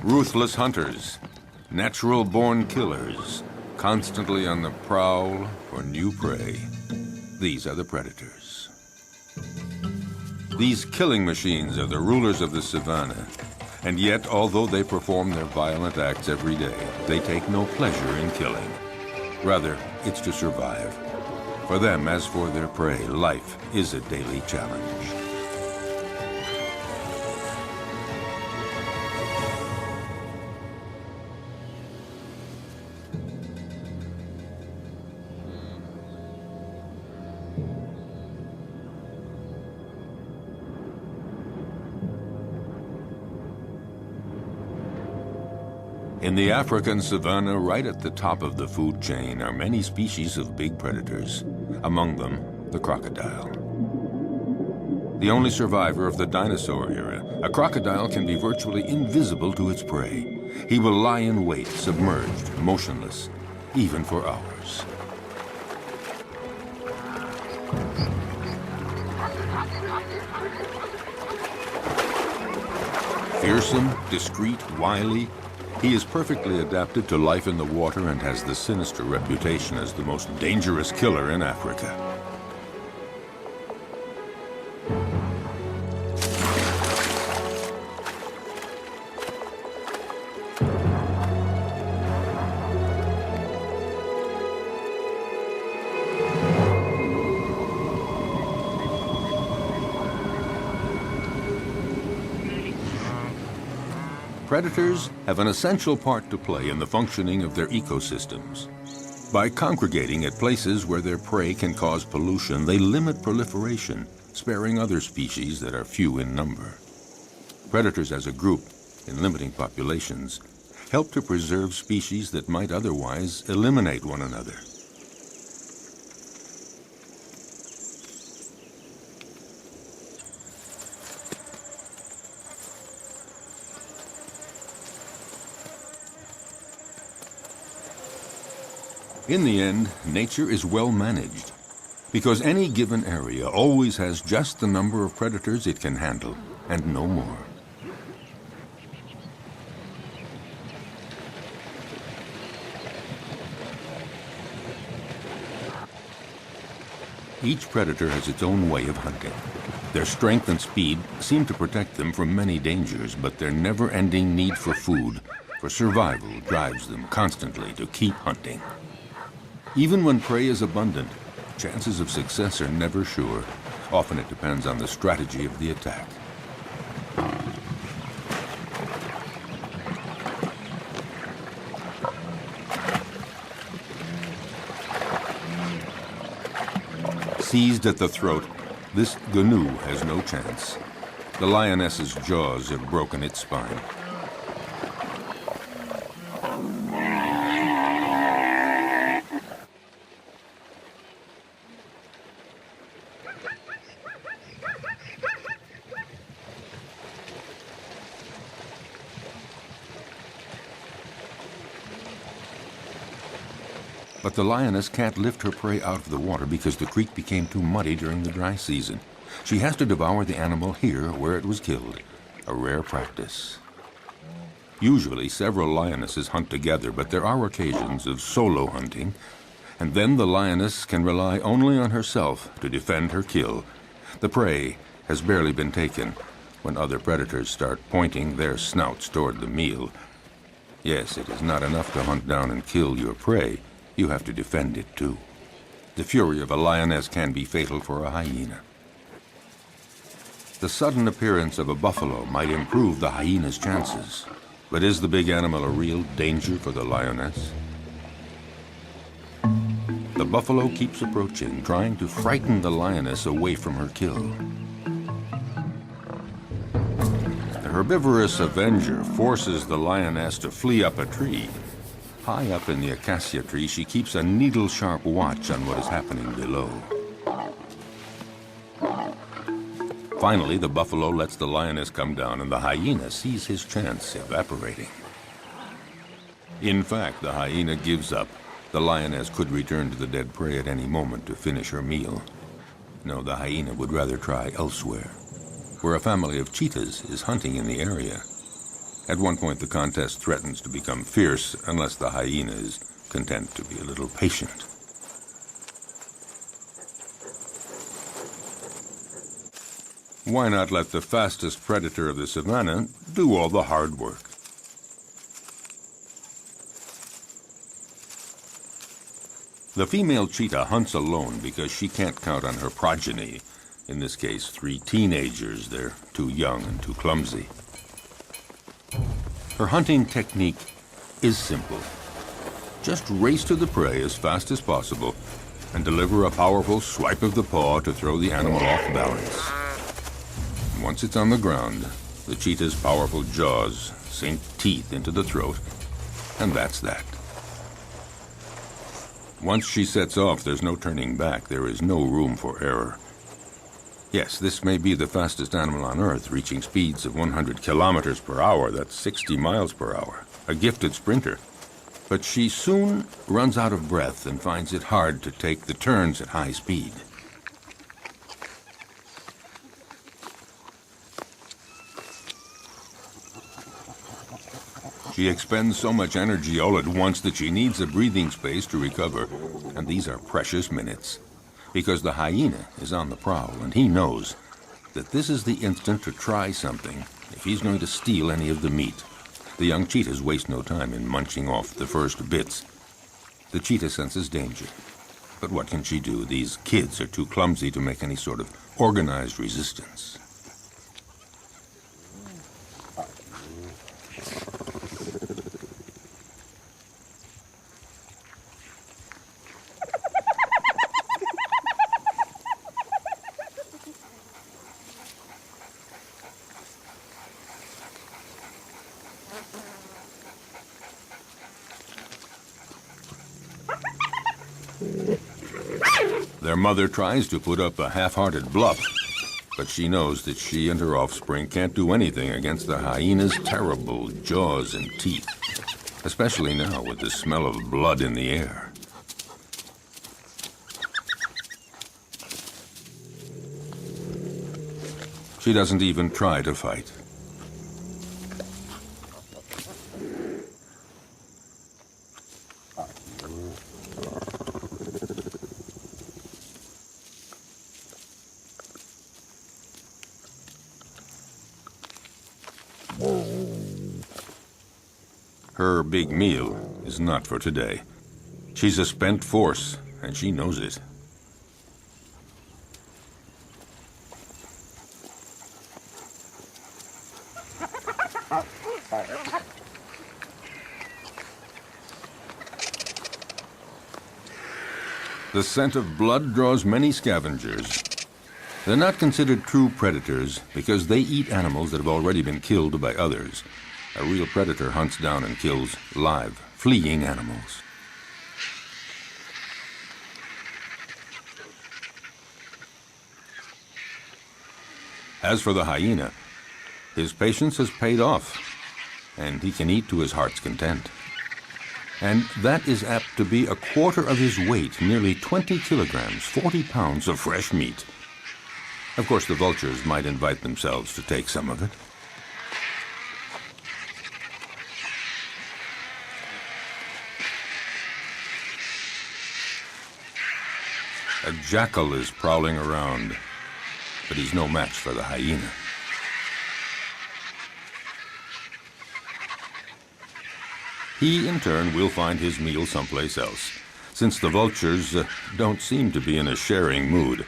Ruthless hunters, natural-born killers, constantly on the prowl for new prey. These are the predators. These killing machines are the rulers of the savannah. And yet, although they perform their violent acts every day, they take no pleasure in killing. Rather, it's to survive. For them, as for their prey, life is a daily challenge. In the African savanna, right at the top of the food chain, are many species of big predators. Among them, the crocodile. The only survivor of the dinosaur era, a crocodile can be virtually invisible to its prey. He will lie in wait, submerged, motionless, even for hours. Fearsome, discreet, wily, he is perfectly adapted to life in the water and has the sinister reputation as the most dangerous killer in Africa. Predators have an essential part to play in the functioning of their ecosystems. By congregating at places where their prey can cause pollution, they limit proliferation, sparing other species that are few in number. Predators as a group, in limiting populations, help to preserve species that might otherwise eliminate one another. In the end, nature is well managed, because any given area always has just the number of predators it can handle, and no more. Each predator has its own way of hunting. Their strength and speed seem to protect them from many dangers, but their never-ending need for food, for survival, drives them constantly to keep hunting. Even when prey is abundant, chances of success are never sure. Often it depends on the strategy of the attack. Seized at the throat, this gnu has no chance. The lioness's jaws have broken its spine. But the lioness can't lift her prey out of the water because the creek became too muddy during the dry season. She has to devour the animal here where it was killed, a rare practice. Usually several lionesses hunt together, but there are occasions of solo hunting, and then the lioness can rely only on herself to defend her kill. The prey has barely been taken when other predators start pointing their snouts toward the meal. Yes, it is not enough to hunt down and kill your prey. You have to defend it too. The fury of a lioness can be fatal for a hyena. The sudden appearance of a buffalo might improve the hyena's chances. But is the big animal a real danger for the lioness? The buffalo keeps approaching, trying to frighten the lioness away from her kill. The herbivorous avenger forces the lioness to flee up a tree. High up in the acacia tree, she keeps a needle-sharp watch on what is happening below. Finally, the buffalo lets the lioness come down, and the hyena sees his chance evaporating. In fact, the hyena gives up. The lioness could return to the dead prey at any moment to finish her meal. No, the hyena would rather try elsewhere, where a family of cheetahs is hunting in the area. At one point, the contest threatens to become fierce unless the hyena is content to be a little patient. Why not let the fastest predator of the savanna do all the hard work? The female cheetah hunts alone because she can't count on her progeny. In this case, 3 teenagers. They're too young and too clumsy. Her hunting technique is simple. Just race to the prey as fast as possible and deliver a powerful swipe of the paw to throw the animal off balance. Once it's on the ground, the cheetah's powerful jaws sink teeth into the throat, and that's that. Once she sets off, there's no turning back. There is no room for error. Yes, this may be the fastest animal on Earth, reaching speeds of 100 kilometers per hour. That's 60 miles per hour. A gifted sprinter. But she soon runs out of breath and finds it hard to take the turns at high speed. She expends so much energy all at once that she needs a breathing space to recover, and these are precious minutes. Because the hyena is on the prowl, and he knows that this is the instant to try something if he's going to steal any of the meat. The young cheetahs waste no time in munching off the first bits. The cheetah senses danger. But what can she do? These kids are too clumsy to make any sort of organized resistance. Their mother tries to put up a half-hearted bluff, but she knows that she and her offspring can't do anything against the hyena's terrible jaws and teeth, especially now with the smell of blood in the air. She doesn't even try to fight. Her big meal is not for today. She's a spent force, and she knows it. The scent of blood draws many scavengers. They're not considered true predators because they eat animals that have already been killed by others. A real predator hunts down and kills live, fleeing animals. As for the hyena, his patience has paid off, and he can eat to his heart's content. And that is apt to be a quarter of his weight, nearly 20 kilograms, 40 pounds of fresh meat. Of course, the vultures might invite themselves to take some of it. A jackal is prowling around, but he's no match for the hyena. He, in turn, will find his meal someplace else, since the vultures don't seem to be in a sharing mood,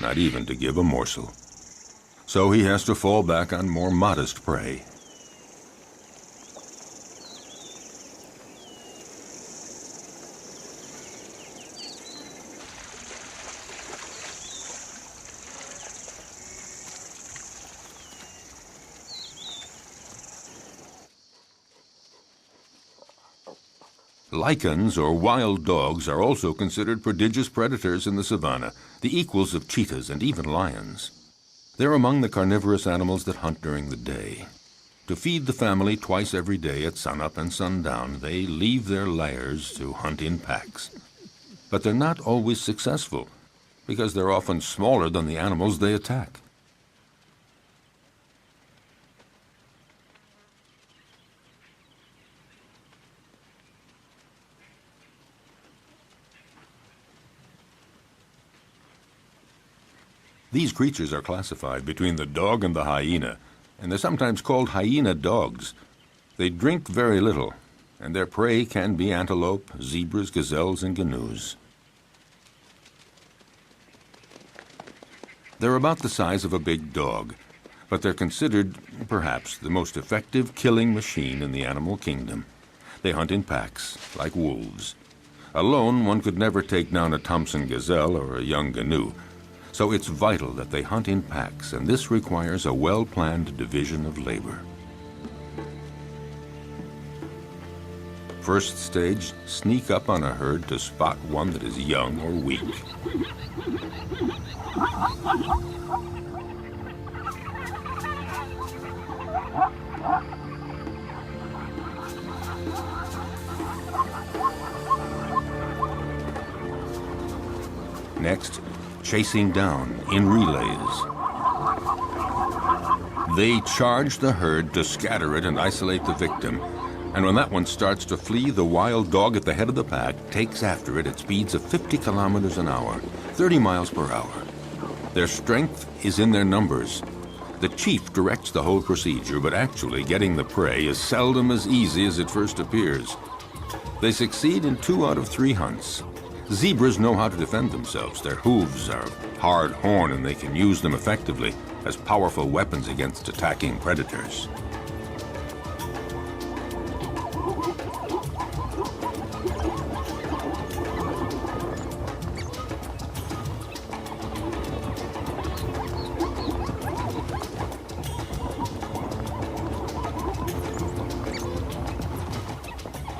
not even to give a morsel. So he has to fall back on more modest prey. Lichens, or wild dogs, are also considered prodigious predators in the savanna, the equals of cheetahs and even lions. They're among the carnivorous animals that hunt during the day. To feed the family twice every day at sunup and sundown, they leave their lairs to hunt in packs. But they're not always successful, because they're often smaller than the animals they attack. These creatures are classified between the dog and the hyena, and they're sometimes called hyena dogs. They drink very little, and their prey can be antelope, zebras, gazelles, and gnus. They're about the size of a big dog, but they're considered, perhaps, the most effective killing machine in the animal kingdom. They hunt in packs, like wolves. Alone, one could never take down a Thompson gazelle or a young gnu, so it's vital that they hunt in packs, and this requires a well-planned division of labor. First stage, sneak up on a herd to spot one that is young or weak. Next, chasing down in relays. They charge the herd to scatter it and isolate the victim. And when that one starts to flee, the wild dog at the head of the pack takes after it at speeds of 50 kilometers an hour, 30 miles per hour. Their strength is in their numbers. The chief directs the whole procedure, but actually getting the prey is seldom as easy as it first appears. They succeed in 2 out of 3 hunts. Zebras know how to defend themselves. Their hooves are hard horn, and they can use them effectively as powerful weapons against attacking predators.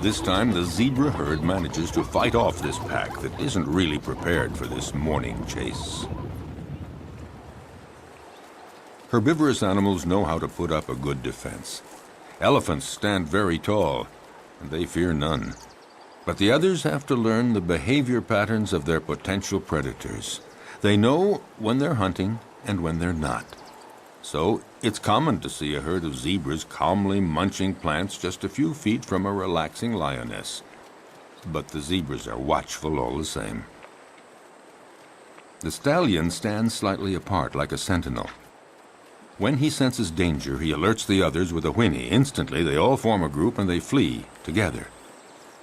This time, the zebra herd manages to fight off this pack that isn't really prepared for this morning chase. Herbivorous animals know how to put up a good defense. Elephants stand very tall, and they fear none. But the others have to learn the behavior patterns of their potential predators. They know when they're hunting and when they're not. So it's common to see a herd of zebras calmly munching plants just a few feet from a relaxing lioness. But the zebras are watchful all the same. The stallion stands slightly apart like a sentinel. When he senses danger, he alerts the others with a whinny. Instantly, they all form a group and they flee together,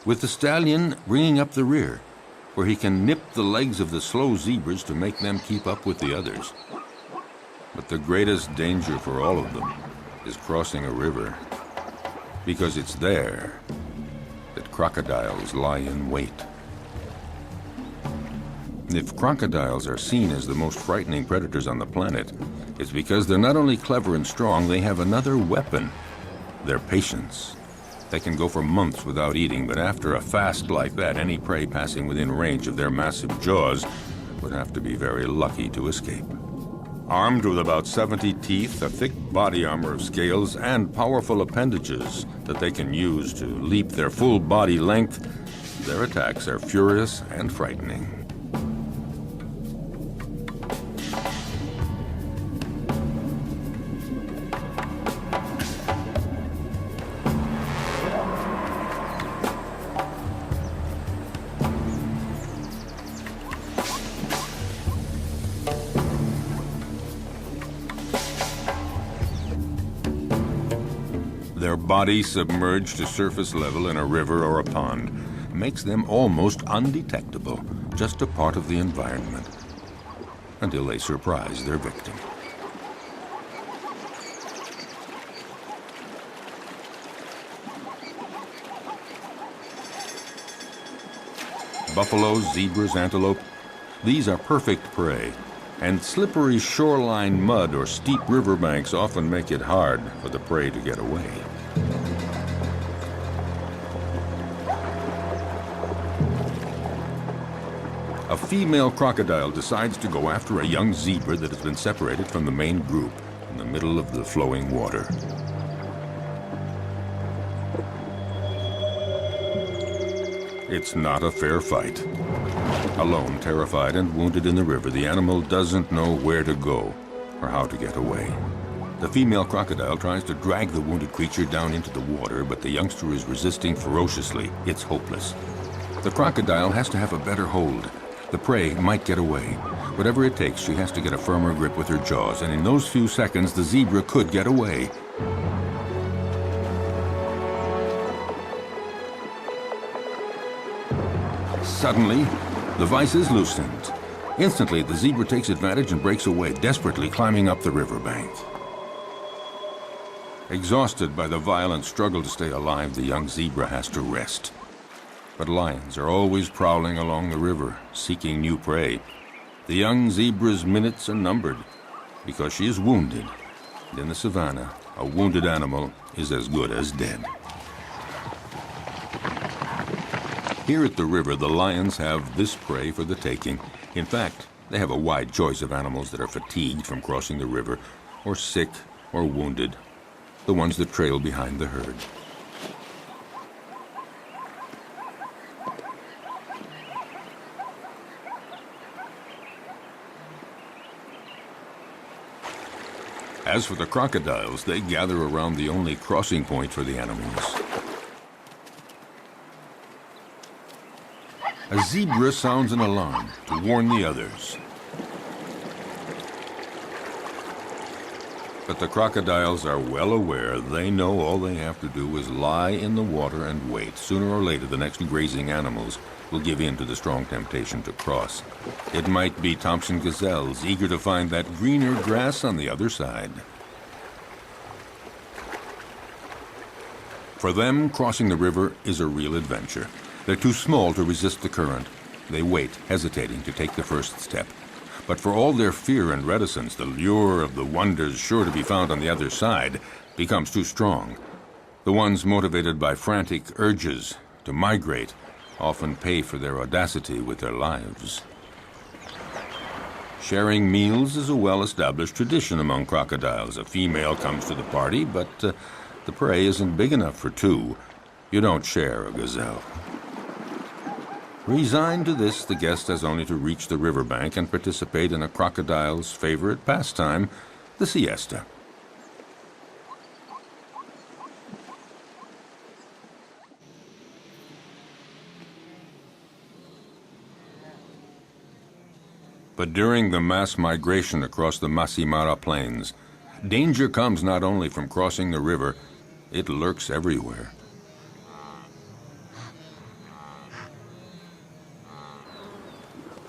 with the stallion bringing up the rear, where he can nip the legs of the slow zebras to make them keep up with the others. But the greatest danger for all of them is crossing a river, because it's there that crocodiles lie in wait. If crocodiles are seen as the most frightening predators on the planet, it's because they're not only clever and strong, they have another weapon: their patience. They can go for months without eating, but after a fast like that, any prey passing within range of their massive jaws would have to be very lucky to escape. Armed with about 70 teeth, a thick body armor of scales, and powerful appendages that they can use to leap their full body length, their attacks are furious and frightening. Their body submerged to surface level in a river or a pond makes them almost undetectable, just a part of the environment, until they surprise their victim. Buffaloes, zebras, antelope, these are perfect prey. And slippery shoreline mud or steep riverbanks often make it hard for the prey to get away. A female crocodile decides to go after a young zebra that has been separated from the main group in the middle of the flowing water. It's not a fair fight. Alone, terrified and wounded in the river, the animal doesn't know where to go or how to get away. The female crocodile tries to drag the wounded creature down into the water, but the youngster is resisting ferociously. It's hopeless. The crocodile has to have a better hold. The prey might get away. Whatever it takes, she has to get a firmer grip with her jaws, and in those few seconds, the zebra could get away. Suddenly, the vise is loosened. Instantly, the zebra takes advantage and breaks away, desperately climbing up the riverbank. Exhausted by the violent struggle to stay alive, the young zebra has to rest. But lions are always prowling along the river, seeking new prey. The young zebra's minutes are numbered because she is wounded. And in the savannah, a wounded animal is as good as dead. Here at the river, the lions have this prey for the taking. In fact, they have a wide choice of animals that are fatigued from crossing the river, or sick, or wounded, the ones that trail behind the herd. As for the crocodiles, they gather around the only crossing point for the animals. A zebra sounds an alarm to warn the others. But the crocodiles are well aware. They know all they have to do is lie in the water and wait. Sooner or later, the next grazing animals will give in to the strong temptation to cross. It might be Thompson gazelles, eager to find that greener grass on the other side. For them, crossing the river is a real adventure. They're too small to resist the current. They wait, hesitating to take the first step. But for all their fear and reticence, the lure of the wonders sure to be found on the other side becomes too strong. The ones motivated by frantic urges to migrate often pay for their audacity with their lives. Sharing meals is a well-established tradition among crocodiles. A female comes to the party, but the prey isn't big enough for two. You don't share a gazelle. Resigned to this, the guest has only to reach the riverbank and participate in a crocodile's favorite pastime, the siesta. But during the mass migration across the Masimara Plains, danger comes not only from crossing the river, it lurks everywhere.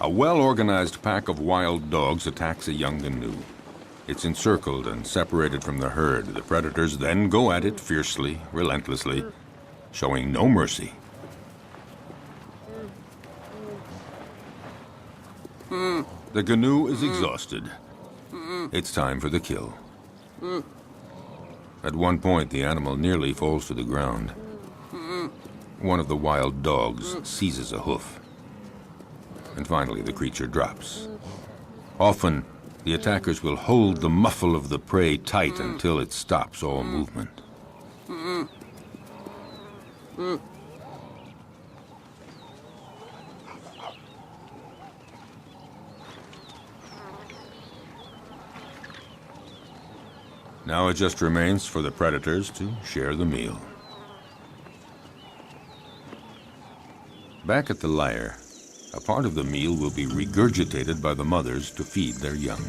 A well-organized pack of wild dogs attacks a young gnu. It's encircled and separated from the herd. The predators then go at it fiercely, relentlessly, showing no mercy. The gnu is exhausted. It's time for the kill. At one point, the animal nearly falls to the ground. One of the wild dogs seizes a hoof. And finally, the creature drops. Often, the attackers will hold the muffle of the prey tight until it stops all movement. Now it just remains for the predators to share the meal. Back at the lair, a part of the meal will be regurgitated by the mothers to feed their young.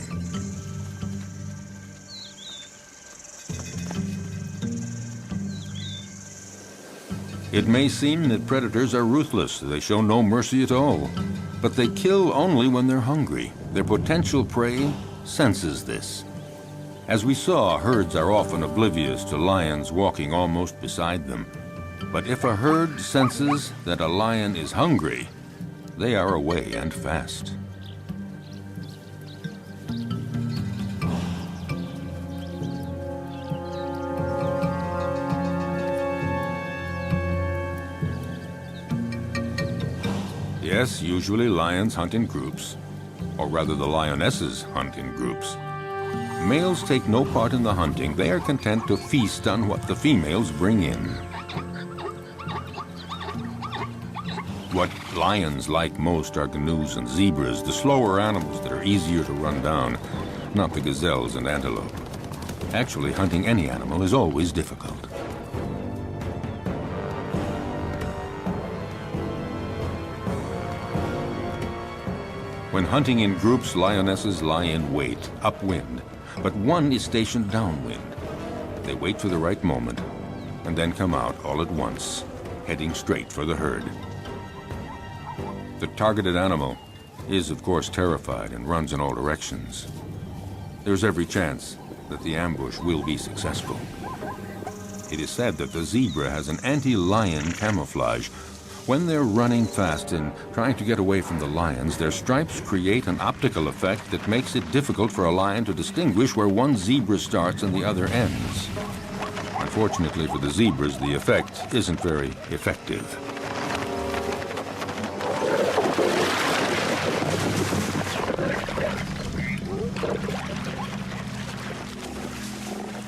It may seem that predators are ruthless. They show no mercy at all. But they kill only when they're hungry. Their potential prey senses this. As we saw, herds are often oblivious to lions walking almost beside them. But if a herd senses that a lion is hungry, they are away and fast. Yes, usually lions hunt in groups, or rather the lionesses hunt in groups. Males take no part in the hunting. They are content to feast on what the females bring in. What lions like most are gnus and zebras, the slower animals that are easier to run down, not the gazelles and antelope. Actually, hunting any animal is always difficult. When hunting in groups, lionesses lie in wait, upwind, but one is stationed downwind. They wait for the right moment and then come out all at once, heading straight for the herd. The targeted animal is, of course, terrified and runs in all directions. There's every chance that the ambush will be successful. It is said that the zebra has an anti-lion camouflage. When they're running fast and trying to get away from the lions, their stripes create an optical effect that makes it difficult for a lion to distinguish where one zebra starts and the other ends. Unfortunately for the zebras, the effect isn't very effective.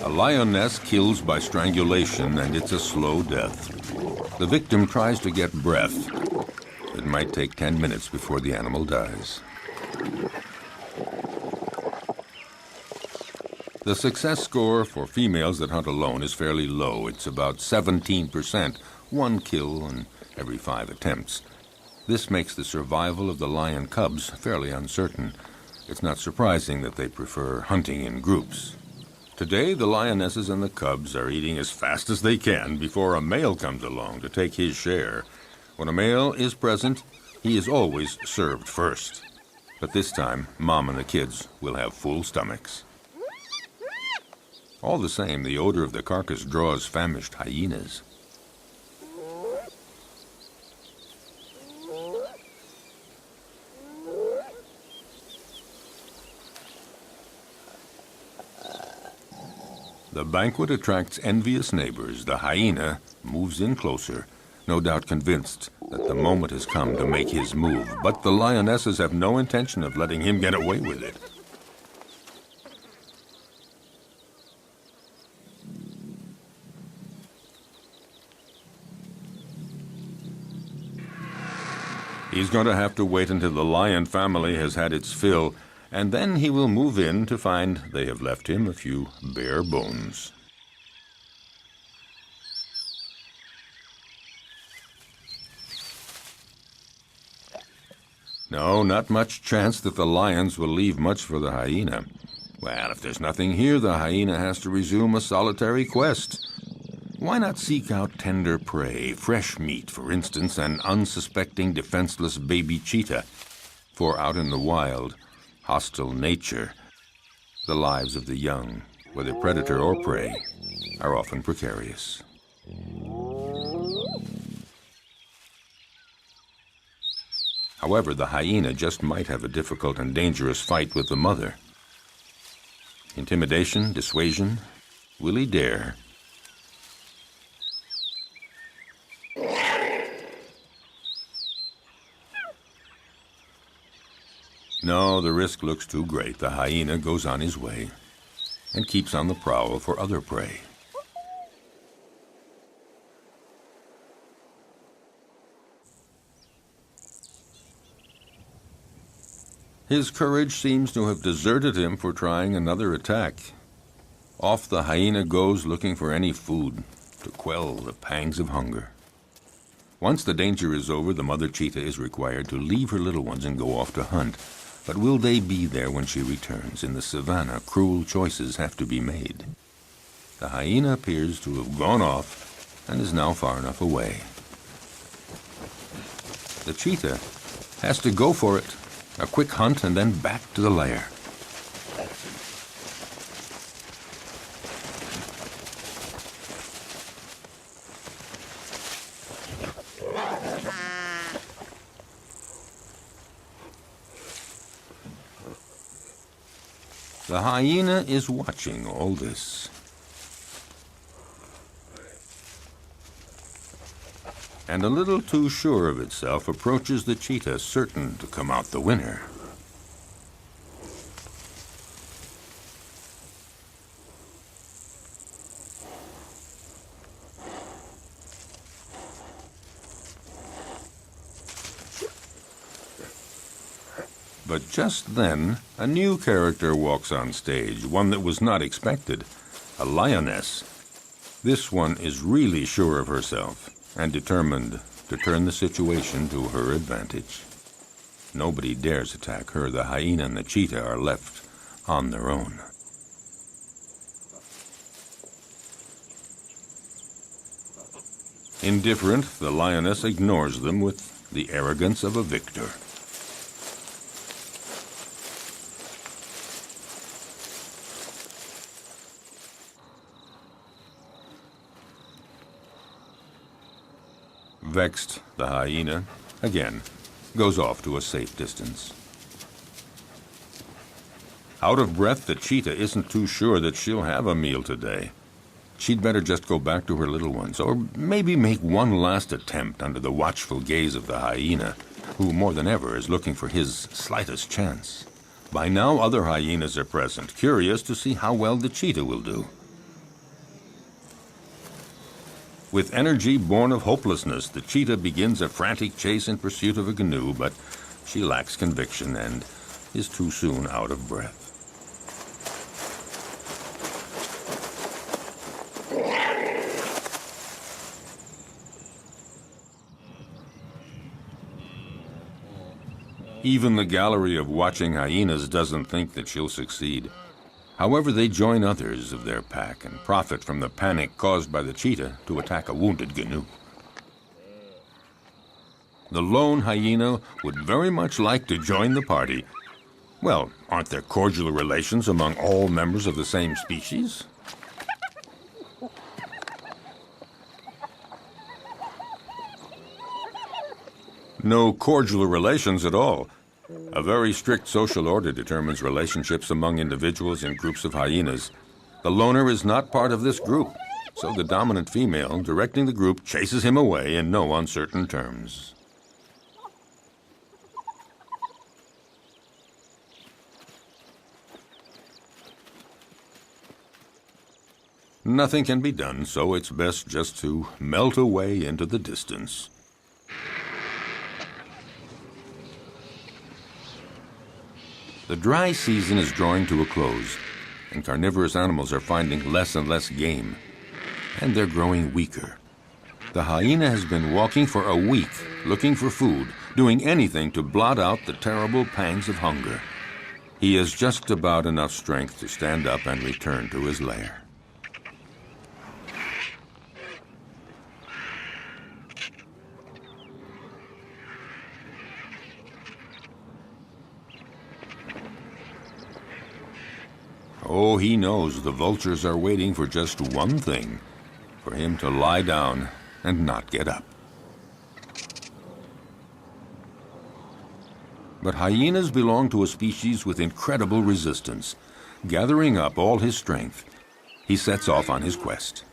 A lioness kills by strangulation, and it's a slow death. The victim tries to get breath. It might take 10 minutes before the animal dies. The success score for females that hunt alone is fairly low. It's about 17%, one kill in every 5 attempts. This makes the survival of the lion cubs fairly uncertain. It's not surprising that they prefer hunting in groups. Today, the lionesses and the cubs are eating as fast as they can before a male comes along to take his share. When a male is present, he is always served first. But this time, Mom and the kids will have full stomachs. All the same, the odor of the carcass draws famished hyenas. The banquet attracts envious neighbors. The hyena moves in closer, no doubt convinced that the moment has come to make his move. But the lionesses have no intention of letting him get away with it. He's going to have to wait until the lion family has had its fill, and then he will move in to find they have left him a few bare bones. No, not much chance that the lions will leave much for the hyena. Well, if there's nothing here, the hyena has to resume a solitary quest. Why not seek out tender prey, fresh meat, for instance, an unsuspecting, defenseless baby cheetah? For out in the wild, hostile nature, the lives of the young, whether predator or prey, are often precarious. However, the hyena just might have a difficult and dangerous fight with the mother. Intimidation, dissuasion, will he dare? No, the risk looks too great. The hyena goes on his way and keeps on the prowl for other prey. His courage seems to have deserted him for trying another attack. Off the hyena goes looking for any food to quell the pangs of hunger. Once the danger is over, the mother cheetah is required to leave her little ones and go off to hunt. But will they be there when she returns? In the savannah, cruel choices have to be made. The hyena appears to have gone off and is now far enough away. The cheetah has to go for it. A quick hunt and then back to the lair. The hyena is watching all this. And a little too sure of itself approaches the cheetah, certain to come out the winner. But just then, a new character walks on stage, one that was not expected, a lioness. This one is really sure of herself and determined to turn the situation to her advantage. Nobody dares attack her. The hyena and the cheetah are left on their own. Indifferent, the lioness ignores them with the arrogance of a victor. Vexed, the hyena, again, goes off to a safe distance. Out of breath, the cheetah isn't too sure that she'll have a meal today. She'd better just go back to her little ones, or maybe make one last attempt under the watchful gaze of the hyena, who more than ever is looking for his slightest chance. By now, other hyenas are present, curious to see how well the cheetah will do. With energy born of hopelessness, the cheetah begins a frantic chase in pursuit of a canoe, but she lacks conviction and is too soon out of breath. Even the gallery of watching hyenas doesn't think that she'll succeed. However, they join others of their pack and profit from the panic caused by the cheetah to attack a wounded canoe. The lone hyena would very much like to join the party. Well, aren't there cordial relations among all members of the same species? No cordial relations at all. A very strict social order determines relationships among individuals in groups of hyenas. The loner is not part of this group, so the dominant female directing the group chases him away in no uncertain terms. Nothing can be done, so it's best just to melt away into the distance. The dry season is drawing to a close, and carnivorous animals are finding less and less game, and they're growing weaker. The hyena has been walking for a week, looking for food, doing anything to blot out the terrible pangs of hunger. He has just about enough strength to stand up and return to his lair. Oh, he knows the vultures are waiting for just one thing, for him to lie down and not get up. But hyenas belong to a species with incredible resistance. Gathering up all his strength, he sets off on his quest.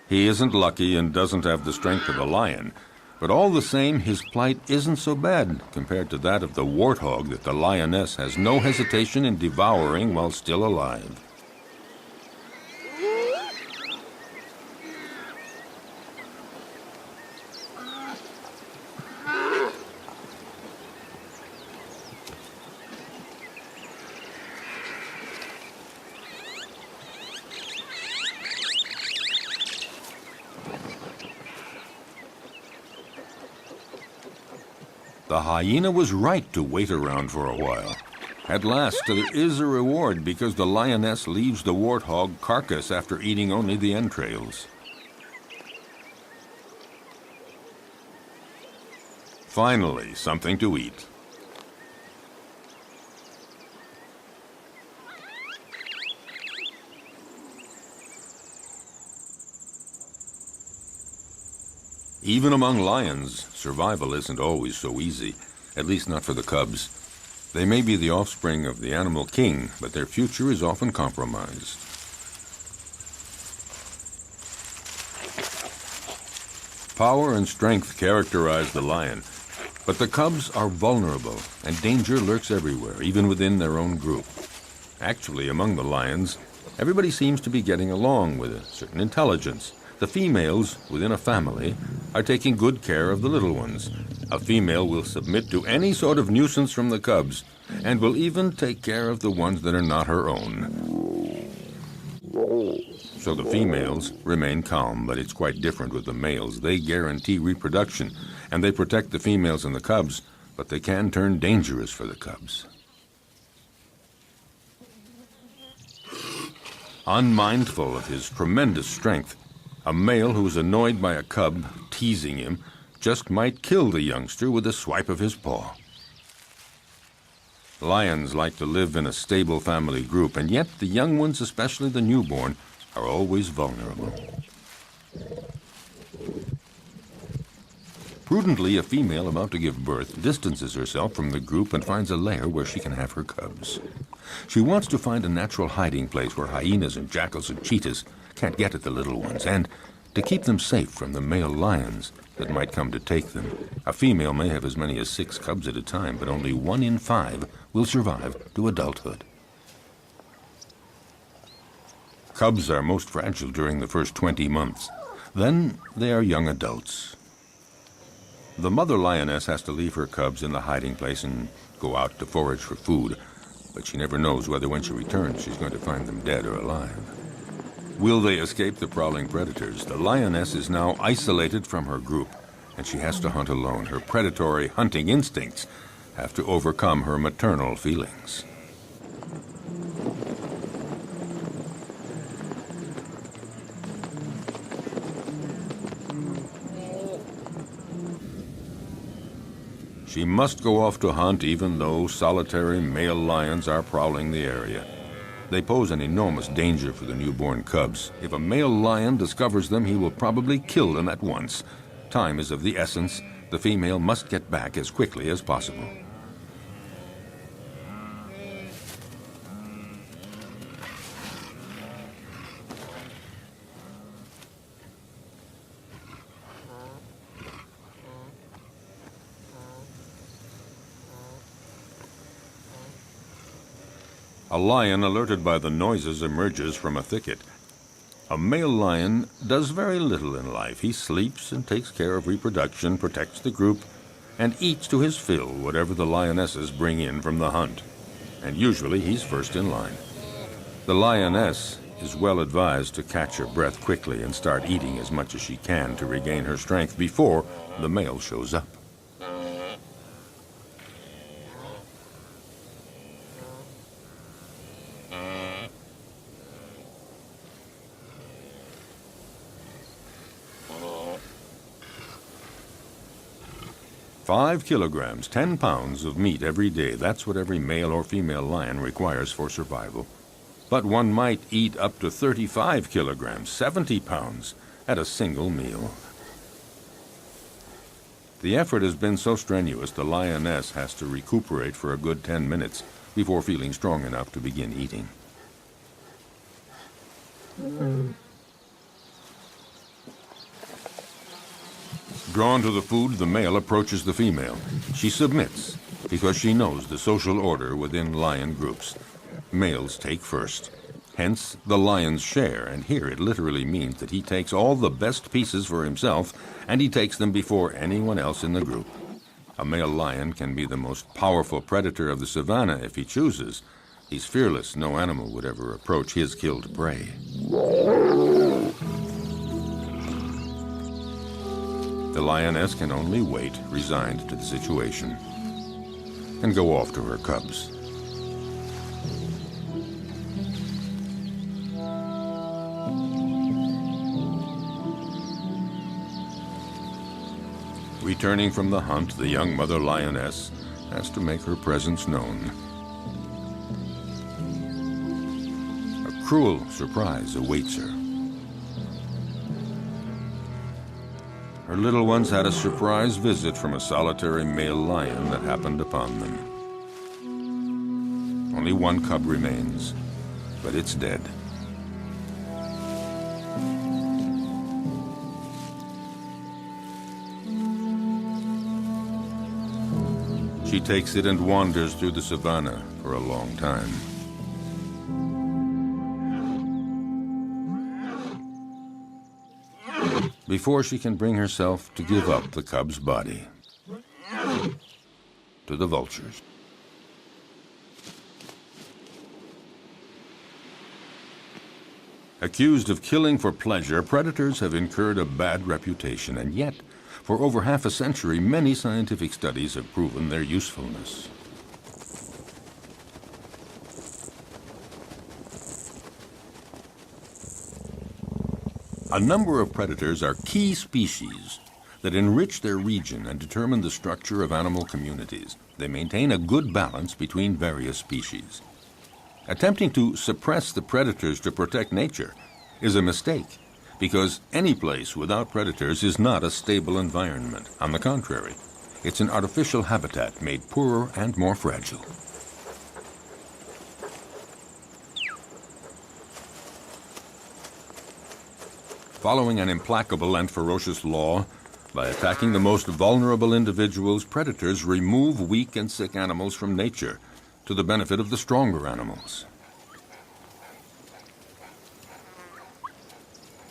He isn't lucky and doesn't have the strength of a lion, but all the same, his plight isn't so bad compared to that of the warthog that the lioness has no hesitation in devouring while still alive. The hyena was right to wait around for a while. At last, there is a reward because the lioness leaves the warthog carcass after eating only the entrails. Finally, something to eat. Even among lions, survival isn't always so easy, at least not for the cubs. They may be the offspring of the animal king, but their future is often compromised. Power and strength characterize the lion, but the cubs are vulnerable, and danger lurks everywhere, even within their own group. Actually, among the lions, everybody seems to be getting along with a certain intelligence. The females within a family are taking good care of the little ones. A female will submit to any sort of nuisance from the cubs, and will even take care of the ones that are not her own. So the females remain calm, but it's quite different with the males. They guarantee reproduction, and they protect the females and the cubs, but they can turn dangerous for the cubs. Unmindful of his tremendous strength, a male who's annoyed by a cub teasing him just might kill the youngster with a swipe of his paw. Lions like to live in a stable family group, and yet the young ones, especially the newborn, are always vulnerable. Prudently, a female about to give birth distances herself from the group and finds a lair where she can have her cubs. She wants to find a natural hiding place where hyenas and jackals and cheetahs can't get at the little ones, and to keep them safe from the male lions that might come to take them. A female may have as many as 6 cubs at a time, but only 1 in 5 will survive to adulthood. Cubs are most fragile during the first 20 months. Then they are young adults. The mother lioness has to leave her cubs in the hiding place and go out to forage for food, but she never knows whether when she returns she's going to find them dead or alive. Will they escape the prowling predators? The lioness is now isolated from her group, and she has to hunt alone. Her predatory hunting instincts have to overcome her maternal feelings. She must go off to hunt even though solitary male lions are prowling the area. They pose an enormous danger for the newborn cubs. If a male lion discovers them, he will probably kill them at once. Time is of the essence. The female must get back as quickly as possible. A lion, alerted by the noises, emerges from a thicket. A male lion does very little in life. He sleeps and takes care of reproduction, protects the group, and eats to his fill whatever the lionesses bring in from the hunt. And usually he's first in line. The lioness is well advised to catch her breath quickly and start eating as much as she can to regain her strength before the male shows up. "5 kilograms, 10 pounds of meat every day. That's what every male or female lion requires for survival. But one might eat up to 35 kilograms, 70 pounds, at a single meal. The effort has been so strenuous, the lioness has to recuperate for a good 10 minutes before feeling strong enough to begin eating. Drawn to the food, the male approaches the female. She submits because she knows the social order within lion groups. Males take first. Hence the lion's share, and here it literally means that he takes all the best pieces for himself, and he takes them before anyone else in the group. A male lion can be the most powerful predator of the savannah if he chooses. He's fearless. No animal would ever approach his killed prey. The lioness can only wait, resigned to the situation, and go off to her cubs. Returning from the hunt, the young mother lioness has to make her presence known. A cruel surprise awaits her. Her little ones had a surprise visit from a solitary male lion that happened upon them. Only one cub remains, but it's dead. She takes it and wanders through the savannah for a long time. Before she can bring herself to give up the cub's body to the vultures. Accused of killing for pleasure, predators have incurred a bad reputation, and yet, for over half a century, many scientific studies have proven their usefulness. A number of predators are key species that enrich their region and determine the structure of animal communities. They maintain a good balance between various species. Attempting to suppress the predators to protect nature is a mistake, because any place without predators is not a stable environment. On the contrary, it's an artificial habitat made poorer and more fragile. Following an implacable and ferocious law, by attacking the most vulnerable individuals, predators remove weak and sick animals from nature to the benefit of the stronger animals.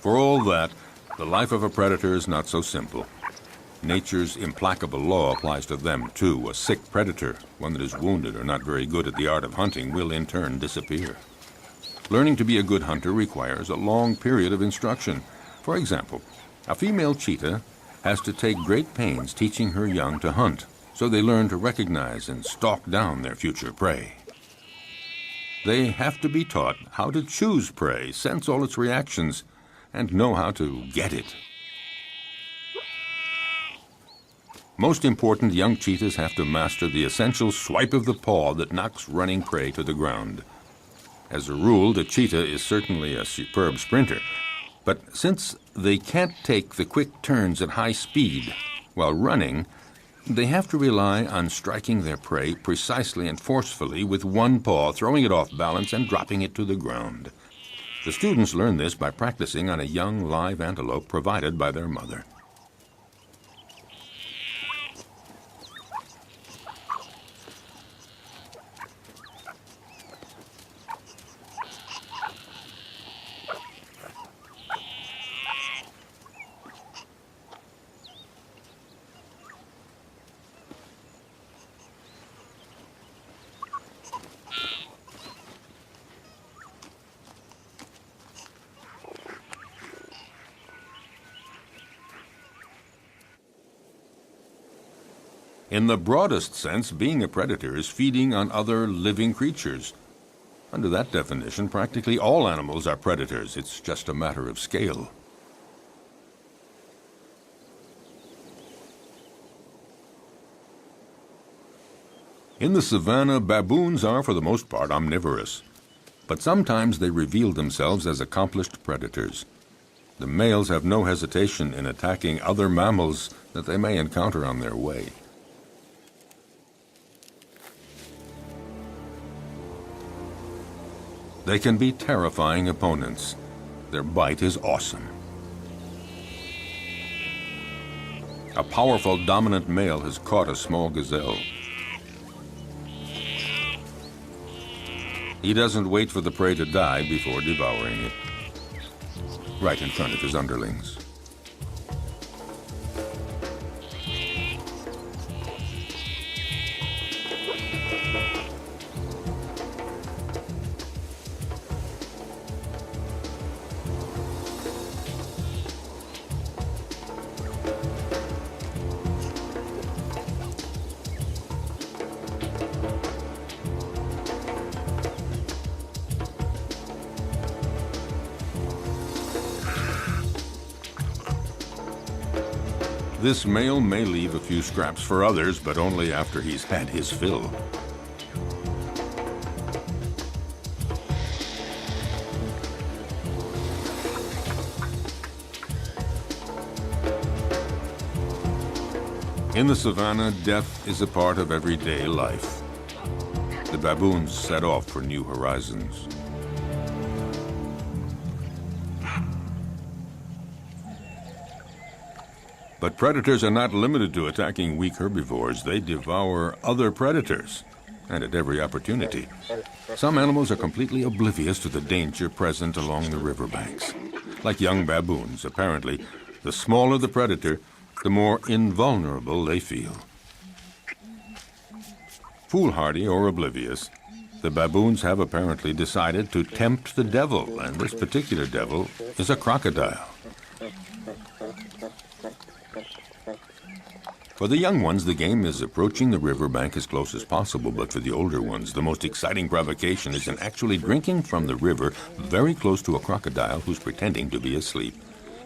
For all that, the life of a predator is not so simple. Nature's implacable law applies to them too. A sick predator, one that is wounded or not very good at the art of hunting, will in turn disappear. Learning to be a good hunter requires a long period of instruction. For example, a female cheetah has to take great pains teaching her young to hunt, so they learn to recognize and stalk down their future prey. They have to be taught how to choose prey, sense all its reactions, and know how to get it. Most important, young cheetahs have to master the essential swipe of the paw that knocks running prey to the ground. As a rule, the cheetah is certainly a superb sprinter, but since they can't take the quick turns at high speed while running, they have to rely on striking their prey precisely and forcefully with one paw, throwing it off balance and dropping it to the ground. The students learn this by practicing on a young live antelope provided by their mother. In the broadest sense, being a predator is feeding on other living creatures. Under that definition, practically all animals are predators. It's just a matter of scale. In the savannah, baboons are for the most part omnivorous, but sometimes they reveal themselves as accomplished predators. The males have no hesitation in attacking other mammals that they may encounter on their way. They can be terrifying opponents. Their bite is awesome. A powerful dominant male has caught a small gazelle. He doesn't wait for the prey to die before devouring it, right in front of his underlings. This male may leave a few scraps for others, but only after he's had his fill. In the savannah, death is a part of everyday life. The baboons set off for new horizons. But predators are not limited to attacking weak herbivores. They devour other predators, and at every opportunity. Some animals are completely oblivious to the danger present along the riverbanks. Like young baboons, apparently, the smaller the predator, the more invulnerable they feel. Foolhardy or oblivious, The baboons have apparently decided to tempt the devil, and this particular devil is a crocodile. For the young ones, the game is approaching the riverbank as close as possible, but for the older ones, the most exciting provocation is in actually drinking from the river very close to a crocodile who's pretending to be asleep.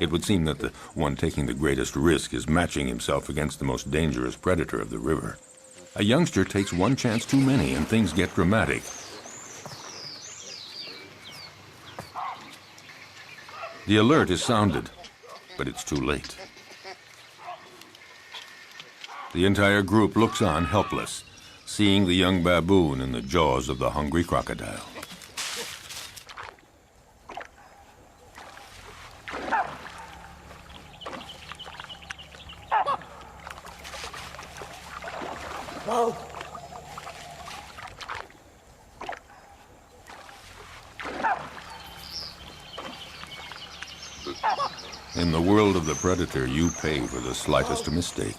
It would seem that the one taking the greatest risk is matching himself against the most dangerous predator of the river. A youngster takes one chance too many and things get dramatic. The alert is sounded, but it's too late. The entire group looks on helpless, seeing the young baboon in the jaws of the hungry crocodile. In the world of the predator, you pay for the slightest mistake.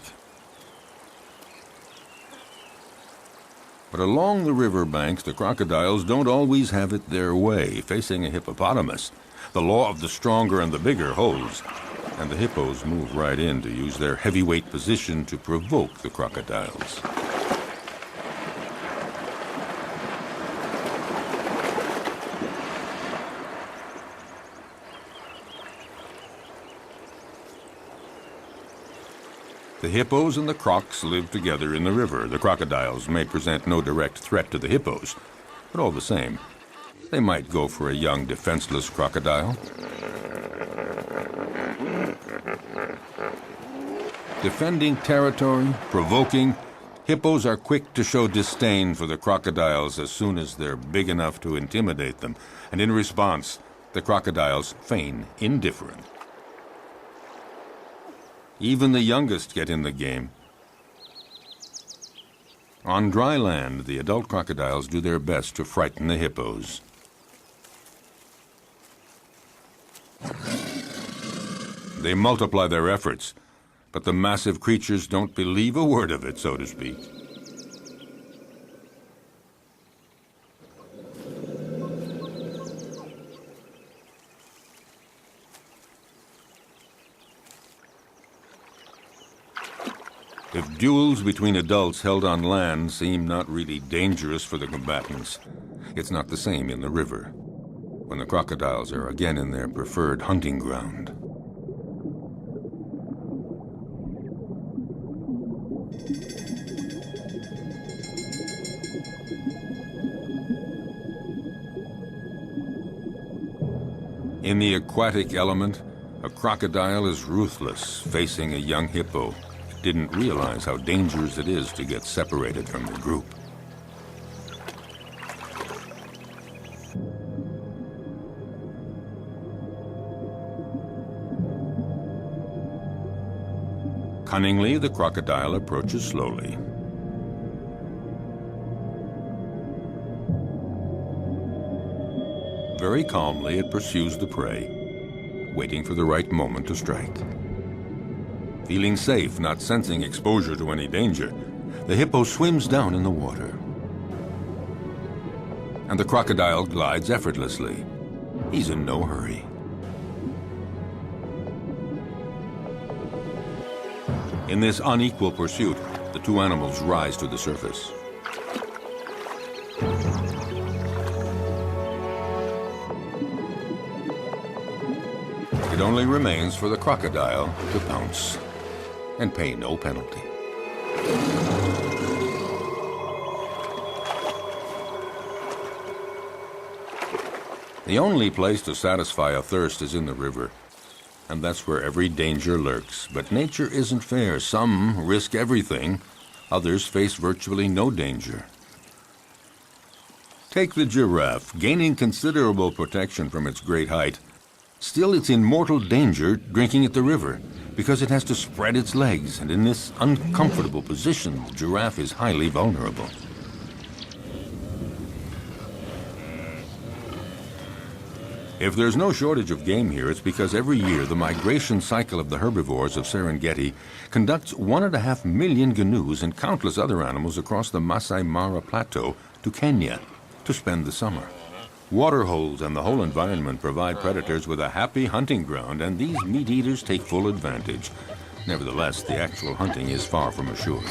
But along the river banks, the crocodiles don't always have it their way. Facing a hippopotamus, the law of the stronger and the bigger holds, and the hippos move right in to use their heavyweight position to provoke the crocodiles. The hippos and the crocs live together in the river. The crocodiles may present no direct threat to the hippos, but all the same, they might go for a young, defenseless crocodile. Defending territory, provoking, hippos are quick to show disdain for the crocodiles as soon as they're big enough to intimidate them, and in response, the crocodiles feign indifference. Even the youngest get in the game. On dry land, the adult crocodiles do their best to frighten the hippos. They multiply their efforts, but the massive creatures don't believe a word of it, so to speak. If duels between adults held on land seem not really dangerous for the combatants, it's not the same in the river, when the crocodiles are again in their preferred hunting ground. In the aquatic element, a crocodile is ruthless, facing a young hippo. Didn't realize how dangerous it is to get separated from the group. Cunningly, the crocodile approaches slowly. Very calmly, it pursues the prey, waiting for the right moment to strike. Feeling safe, not sensing exposure to any danger, the hippo swims down in the water. And the crocodile glides effortlessly. He's in no hurry. In this unequal pursuit, the two animals rise to the surface. It only remains for the crocodile to pounce and pay no penalty. The only place to satisfy a thirst is in the river, and that's where every danger lurks. But nature isn't fair. Some risk everything, others face virtually no danger. Take the giraffe, gaining considerable protection from its great height. Still, it's in mortal danger drinking at the river, because it has to spread its legs, and in this uncomfortable position, the giraffe is highly vulnerable. If there's no shortage of game here, it's because every year the migration cycle of the herbivores of Serengeti conducts 1.5 million gnus and countless other animals across the Masai Mara Plateau to Kenya, to to spend the summer. Water holes and the whole environment provide predators with a happy hunting ground, and these meat eaters take full advantage. Nevertheless, the actual hunting is far from assured.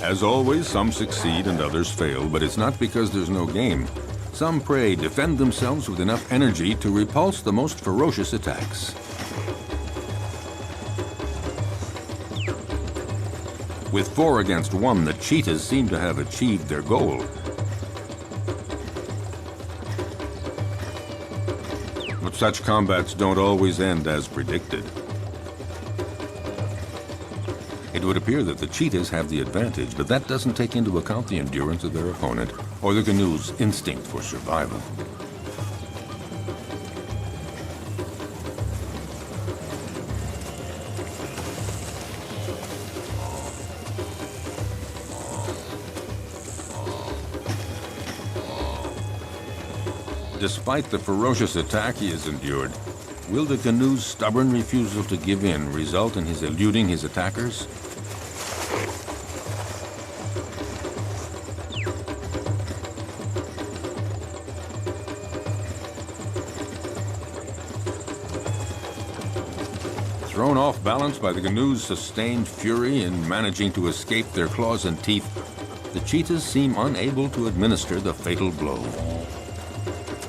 As always, some succeed and others fail, but it's not because there's no game. Some prey defend themselves with enough energy to repulse the most ferocious attacks. With 4 against 1, the cheetahs seem to have achieved their goal. But such combats don't always end as predicted. It would appear that the cheetahs have the advantage, but that doesn't take into account the endurance of their opponent or the canoe's instinct for survival. Despite the ferocious attack he has endured, will the canoe's stubborn refusal to give in result in his eluding his attackers? Thrown off balance by the canoe's sustained fury in managing to escape their claws and teeth, the cheetahs seem unable to administer the fatal blow.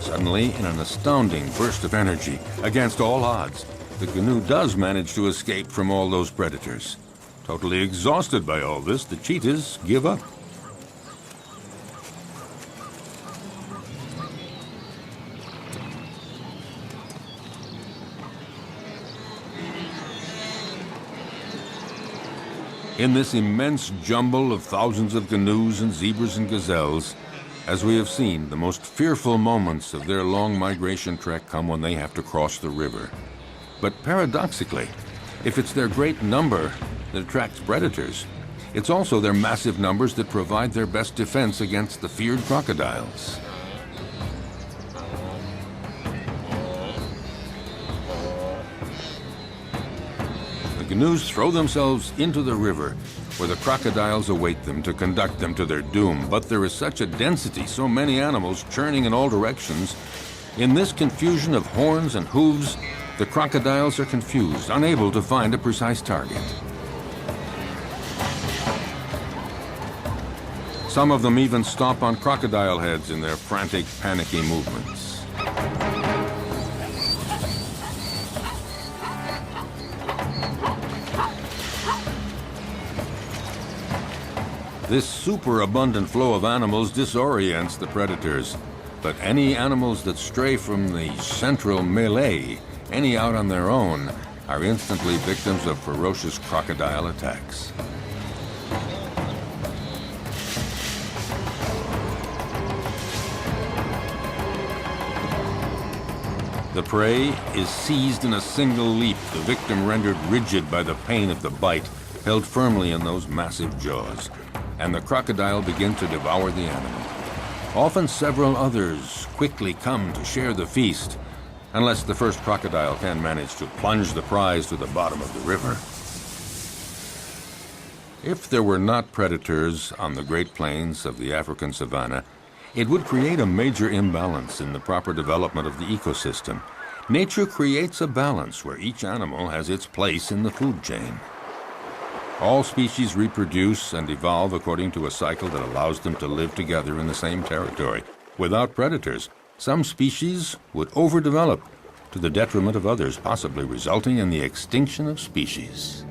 Suddenly, in an astounding burst of energy, against all odds, the canoe does manage to escape from all those predators. Totally exhausted by all this, the cheetahs give up. In this immense jumble of thousands of canoes and zebras and gazelles, as we have seen, the most fearful moments of their long migration trek come when they have to cross the river. But paradoxically, if it's their great number that attracts predators, it's also their massive numbers that provide their best defense against the feared crocodiles. The canoes throw themselves into the river, where the crocodiles await them to conduct them to their doom. But there is such a density, so many animals churning in all directions. In this confusion of horns and hooves, the crocodiles are confused, unable to find a precise target. Some of them even stomp on crocodile heads in their frantic, panicky movements. This superabundant flow of animals disorients the predators, but any animals that stray from the central melee, any out on their own, are instantly victims of ferocious crocodile attacks. The prey is seized in a single leap, the victim rendered rigid by the pain of the bite, held firmly in those massive jaws, and the crocodile begins to devour the animal. Often several others quickly come to share the feast, unless the first crocodile can manage to plunge the prize to the bottom of the river. If there were not predators on the Great Plains of the African savanna, it would create a major imbalance in the proper development of the ecosystem. Nature creates a balance where each animal has its place in the food chain. All species reproduce and evolve according to a cycle that allows them to live together in the same territory. Without predators, some species would overdevelop to the detriment of others, possibly resulting in the extinction of species.